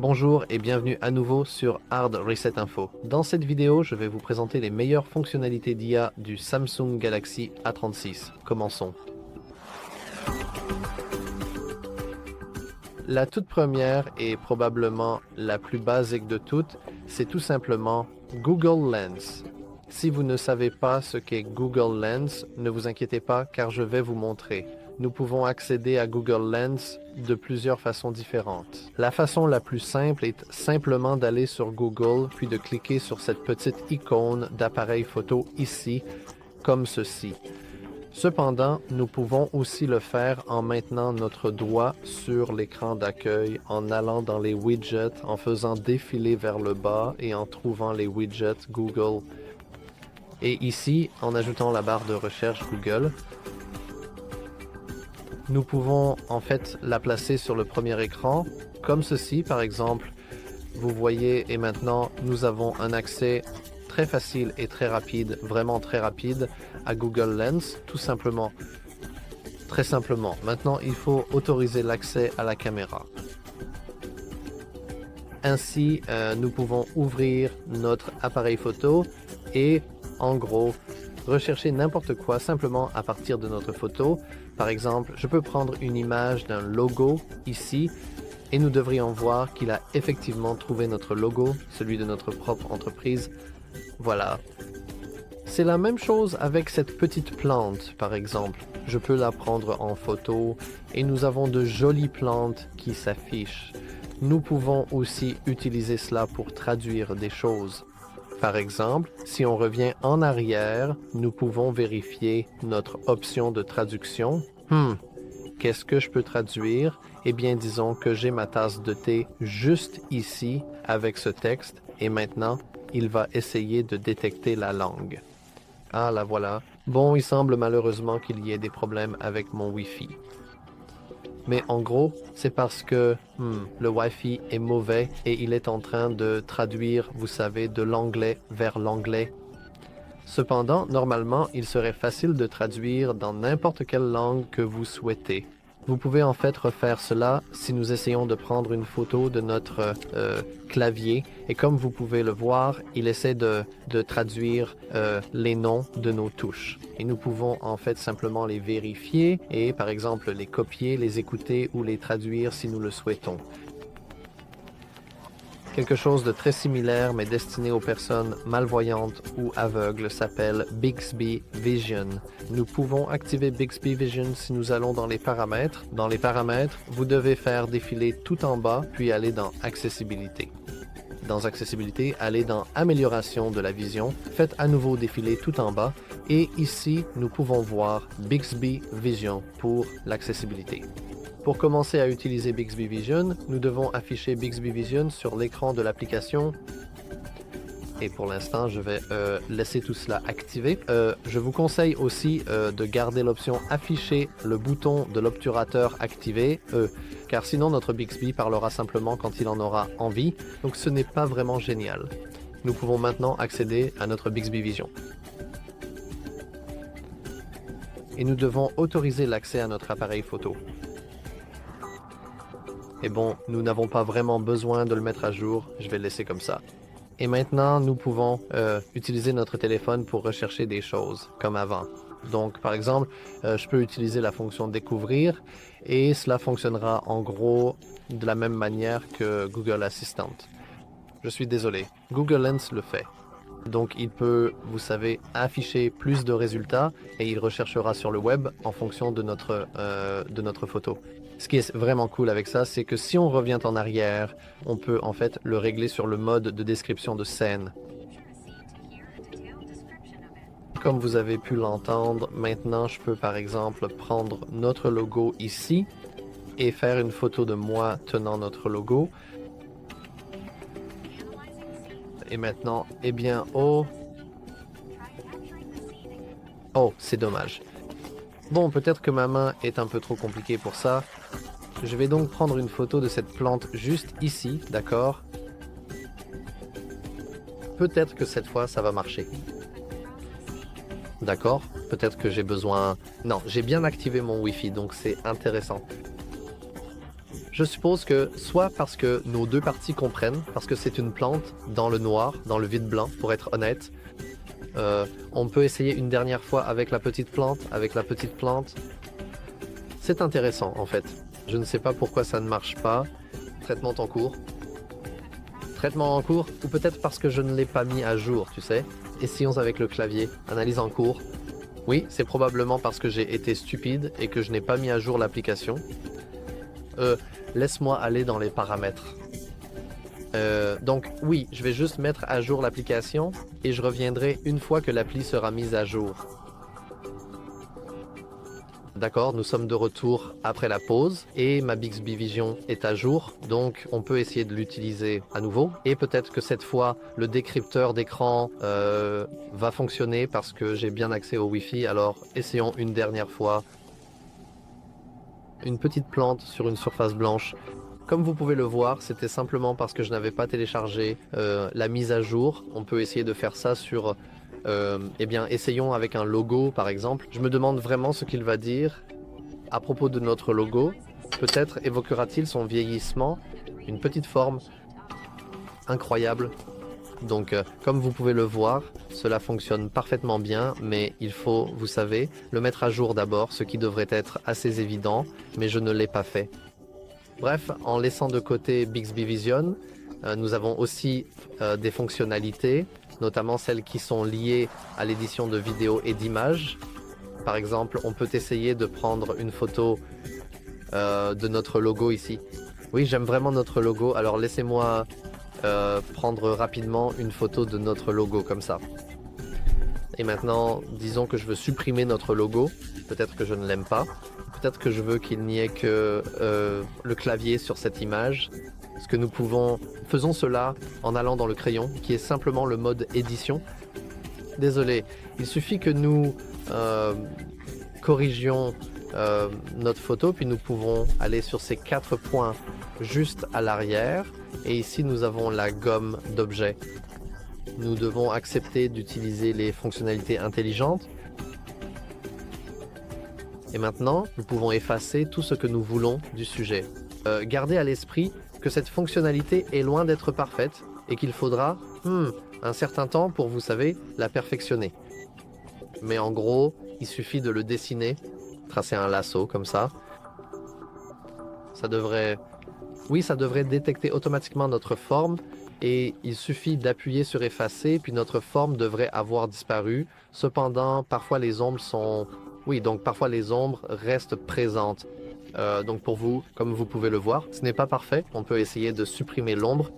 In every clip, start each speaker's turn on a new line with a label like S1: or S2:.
S1: Bonjour et bienvenue à nouveau sur Hard Reset Info. Dans cette vidéo, je vais vous présenter les meilleures fonctionnalités d'IA du Samsung Galaxy A36. Commençons. La toute première et probablement la plus basique de toutes, c'est tout simplement Google Lens. Si vous ne savez pas ce qu'est Google Lens, ne vous inquiétez pas car je vais vous montrer. Nous pouvons accéder à Google Lens de plusieurs façons différentes. La façon la plus simple est simplement d'aller sur Google puis de cliquer sur cette petite icône d'appareil photo ici, comme ceci. Cependant, nous pouvons aussi le faire en maintenant notre doigt sur l'écran d'accueil, en allant dans les widgets, en faisant défiler vers le bas et en trouvant les widgets Google. Et ici, en ajoutant la barre de recherche Google, nous pouvons en fait la placer sur le premier écran, comme ceci par exemple. Vous voyez, et maintenant nous avons un accès très facile et très rapide, vraiment très rapide, à Google Lens, tout simplement. Très simplement. Maintenant, il faut autoriser l'accès à la caméra. Ainsi, nous pouvons ouvrir notre appareil photo et, en gros, rechercher n'importe quoi simplement à partir de notre photo. Par exemple, je peux prendre une image d'un logo ici et nous devrions voir qu'il a effectivement trouvé notre logo, celui de notre propre entreprise. Voilà. C'est la même chose avec cette petite plante, par exemple. Je peux la prendre en photo et nous avons de jolies plantes qui s'affichent. Nous pouvons aussi utiliser cela pour traduire des choses. Par exemple, si on revient en arrière, nous pouvons vérifier notre option de traduction. Qu'est-ce que je peux traduire? Eh bien, disons que j'ai ma tasse de thé juste ici avec ce texte et maintenant, il va essayer de détecter la langue. Ah, la voilà. Bon, il semble malheureusement qu'il y ait des problèmes avec mon Wi-Fi. Mais en gros, c'est parce que le Wi-Fi est mauvais et il est en train de traduire, vous savez, de l'anglais vers l'anglais. Cependant, normalement, il serait facile de traduire dans n'importe quelle langue que vous souhaitez. Vous pouvez en fait refaire cela si nous essayons de prendre une photo de notre clavier. Et comme vous pouvez le voir, il essaie de traduire les noms de nos touches. Et nous pouvons en fait simplement les vérifier et par exemple les copier, les écouter ou les traduire si nous le souhaitons. Quelque chose de très similaire mais destiné aux personnes malvoyantes ou aveugles s'appelle Bixby Vision. Nous pouvons activer Bixby Vision si nous allons dans les paramètres. Dans les paramètres, vous devez faire défiler tout en bas puis aller dans Accessibilité. Dans Accessibilité, allez dans Amélioration de la vision, faites à nouveau défiler tout en bas et ici, nous pouvons voir Bixby Vision pour l'accessibilité. Pour commencer à utiliser Bixby Vision, nous devons afficher Bixby Vision sur l'écran de l'application. Et pour l'instant, je vais laisser tout cela activé. Je vous conseille aussi de garder l'option afficher le bouton de l'obturateur activé, car sinon notre Bixby parlera simplement quand il en aura envie, donc ce n'est pas vraiment génial. Nous pouvons maintenant accéder à notre Bixby Vision. Et nous devons autoriser l'accès à notre appareil photo. Et bon, nous n'avons pas vraiment besoin de le mettre à jour, je vais le laisser comme ça. Et maintenant, nous pouvons utiliser notre téléphone pour rechercher des choses, comme avant. Donc, par exemple, je peux utiliser la fonction découvrir, et cela fonctionnera en gros de la même manière que Google Assistant. Je suis désolé, Google Lens le fait. Donc il peut, vous savez, afficher plus de résultats et il recherchera sur le web en fonction de notre photo. Ce qui est vraiment cool avec ça, c'est que si on revient en arrière, on peut en fait le régler sur le mode de description de scène. Comme vous avez pu l'entendre, maintenant je peux par exemple prendre notre logo ici et faire une photo de moi tenant notre logo. Et maintenant, eh bien, oh, c'est dommage. Bon, peut-être que ma main est un peu trop compliquée pour ça. Je vais donc prendre une photo de cette plante juste ici, d'accord? Peut-être que cette fois, ça va marcher. D'accord? Peut-être que j'ai besoin... Non, j'ai bien activé mon Wi-Fi, donc c'est intéressant. Je suppose que soit parce que nos deux parties comprennent, parce que c'est une plante dans le noir, dans le vide blanc, pour être honnête. On peut essayer une dernière fois avec la petite plante, C'est intéressant en fait. Je ne sais pas pourquoi ça ne marche pas. Traitement en cours. Traitement en cours, ou peut-être parce que je ne l'ai pas mis à jour, tu sais. Essayons avec le clavier. Analyse en cours. Oui, c'est probablement parce que j'ai été stupide et que je n'ai pas mis à jour l'application. Laisse-moi aller dans les paramètres. Donc oui, je vais juste mettre à jour l'application et je reviendrai une fois que l'appli sera mise à jour. D'accord, nous sommes de retour après la pause et ma Bixby Vision est à jour, donc on peut essayer de l'utiliser à nouveau. Et peut-être que cette fois, le décrypteur d'écran va fonctionner parce que j'ai bien accès au Wi-Fi, alors essayons une dernière fois. Une petite plante sur une surface blanche. Comme vous pouvez le voir, c'était simplement parce que je n'avais pas téléchargé la mise à jour. On peut essayer de faire ça sur... eh bien, essayons avec un logo, par exemple. Je me demande vraiment ce qu'il va dire à propos de notre logo. Peut-être évoquera-t-il son vieillissement, une petite forme incroyable. Donc, comme vous pouvez le voir, cela fonctionne parfaitement bien, mais il faut, vous savez, le mettre à jour d'abord, ce qui devrait être assez évident, mais je ne l'ai pas fait. Bref, en laissant de côté Bixby Vision, nous avons aussi des fonctionnalités, notamment celles qui sont liées à l'édition de vidéos et d'images. Par exemple, on peut essayer de prendre une photo de notre logo ici. Oui, j'aime vraiment notre logo, alors laissez-moi prendre rapidement une photo de notre logo comme ça. Et maintenant, disons que je veux supprimer notre logo. Peut-être que je ne l'aime pas. Peut-être que je veux qu'il n'y ait que le clavier sur cette image. Parce que nous faisons cela en allant dans le crayon, qui est simplement le mode édition. Désolé, il suffit que nous corrigions notre photo, puis nous pouvons aller sur ces 4 points juste à l'arrière. Et ici, nous avons la gomme d'objets. Nous devons accepter d'utiliser les fonctionnalités intelligentes. Et maintenant, nous pouvons effacer tout ce que nous voulons du sujet. Gardez à l'esprit que cette fonctionnalité est loin d'être parfaite et qu'il faudra un certain temps pour, vous savez, la perfectionner. Mais en gros, il suffit de le dessiner, tracer un lasso comme ça. Ça devrait détecter automatiquement notre forme et il suffit d'appuyer sur effacer, puis notre forme devrait avoir disparu. Cependant, parfois les ombres sont... Oui, donc parfois les ombres restent présentes. Donc pour vous, comme vous pouvez le voir, ce n'est pas parfait. On peut essayer de supprimer l'ombre.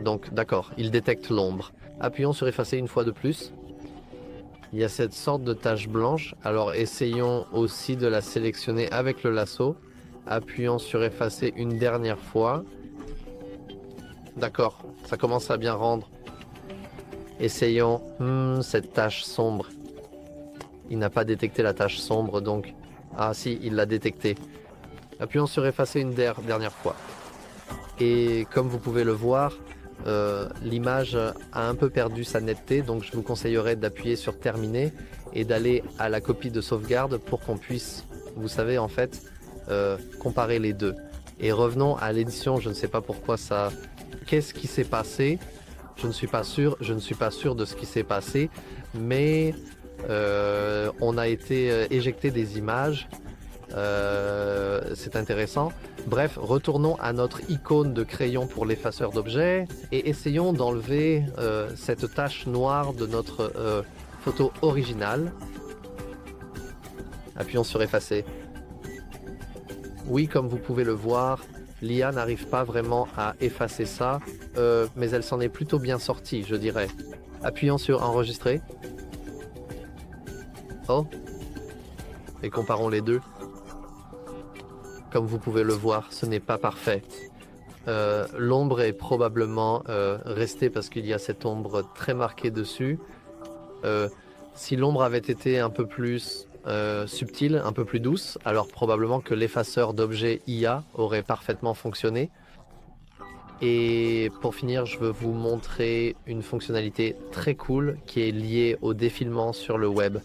S1: Donc d'accord, il détecte l'ombre. Appuyons sur effacer une fois de plus. Il y a cette sorte de tache blanche. Alors essayons aussi de la sélectionner avec le lasso. Appuyons sur effacer une dernière fois. D'accord, ça commence à bien rendre. Essayons cette tache sombre. Il n'a pas détecté la tache sombre, donc... Ah si, il l'a détecté. Appuyons sur effacer une dernière fois. Et comme vous pouvez le voir, l'image a un peu perdu sa netteté, donc je vous conseillerais d'appuyer sur terminer et d'aller à la copie de sauvegarde pour qu'on puisse, vous savez, en fait, comparer les deux. Et revenons à l'édition, je ne sais pas pourquoi ça... Qu'est-ce qui s'est passé? Je ne suis pas sûr de ce qui s'est passé, mais on a été éjecté des images. C'est intéressant. Bref, retournons à notre icône de crayon pour l'effaceur d'objets et essayons d'enlever cette tache noire de notre photo originale. Appuyons sur effacer. Oui, comme vous pouvez le voir, l'IA n'arrive pas vraiment à effacer ça, mais elle s'en est plutôt bien sortie, je dirais. Appuyons sur enregistrer. Oh. Et comparons les deux. Comme vous pouvez le voir, ce n'est pas parfait. L'ombre est probablement restée parce qu'il y a cette ombre très marquée dessus. Si l'ombre avait été un peu plus subtile, un peu plus douce, alors probablement que l'effaceur d'objets IA aurait parfaitement fonctionné. Et pour finir, je veux vous montrer une fonctionnalité très cool qui est liée au défilement sur le web.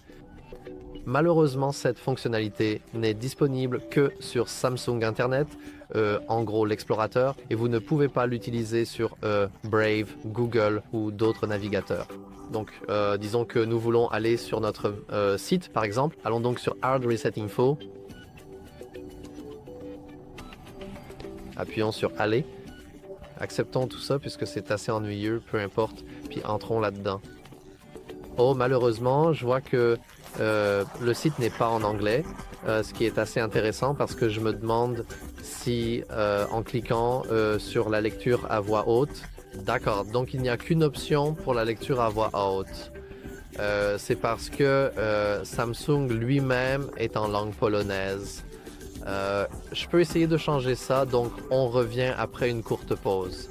S1: Malheureusement, cette fonctionnalité n'est disponible que sur Samsung Internet, en gros l'explorateur, et vous ne pouvez pas l'utiliser sur Brave, Google ou d'autres navigateurs. Donc disons que nous voulons aller sur notre site par exemple, allons donc sur Hard Reset Info, appuyons sur Aller, acceptons tout ça puisque c'est assez ennuyeux, peu importe, puis entrons là-dedans. Oh, malheureusement, je vois que le site n'est pas en anglais, ce qui est assez intéressant parce que je me demande si en cliquant sur la lecture à voix haute, d'accord, donc il n'y a qu'une option pour la lecture à voix haute. C'est parce que Samsung lui-même est en langue polonaise. Je peux essayer de changer ça, donc on revient après une courte pause.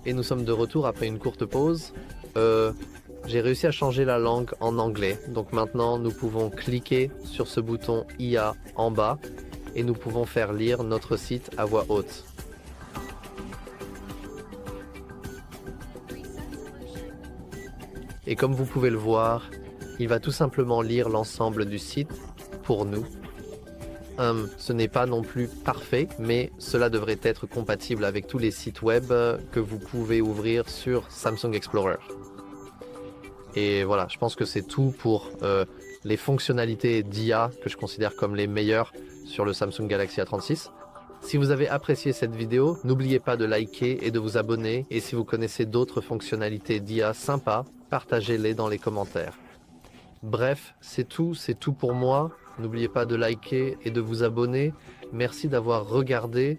S1: Et nous sommes de retour après une courte pause. J'ai réussi à changer la langue en anglais, donc maintenant nous pouvons cliquer sur ce bouton IA en bas et nous pouvons faire lire notre site à voix haute. Et comme vous pouvez le voir, il va tout simplement lire l'ensemble du site pour nous. Ce n'est pas non plus parfait, mais cela devrait être compatible avec tous les sites web que vous pouvez ouvrir sur Samsung Explorer. Et voilà, je pense que c'est tout pour les fonctionnalités d'IA que je considère comme les meilleures sur le Samsung Galaxy A36. Si vous avez apprécié cette vidéo, n'oubliez pas de liker et de vous abonner. Et si vous connaissez d'autres fonctionnalités d'IA sympas, partagez-les dans les commentaires. Bref, c'est tout pour moi. N'oubliez pas de liker et de vous abonner. Merci d'avoir regardé.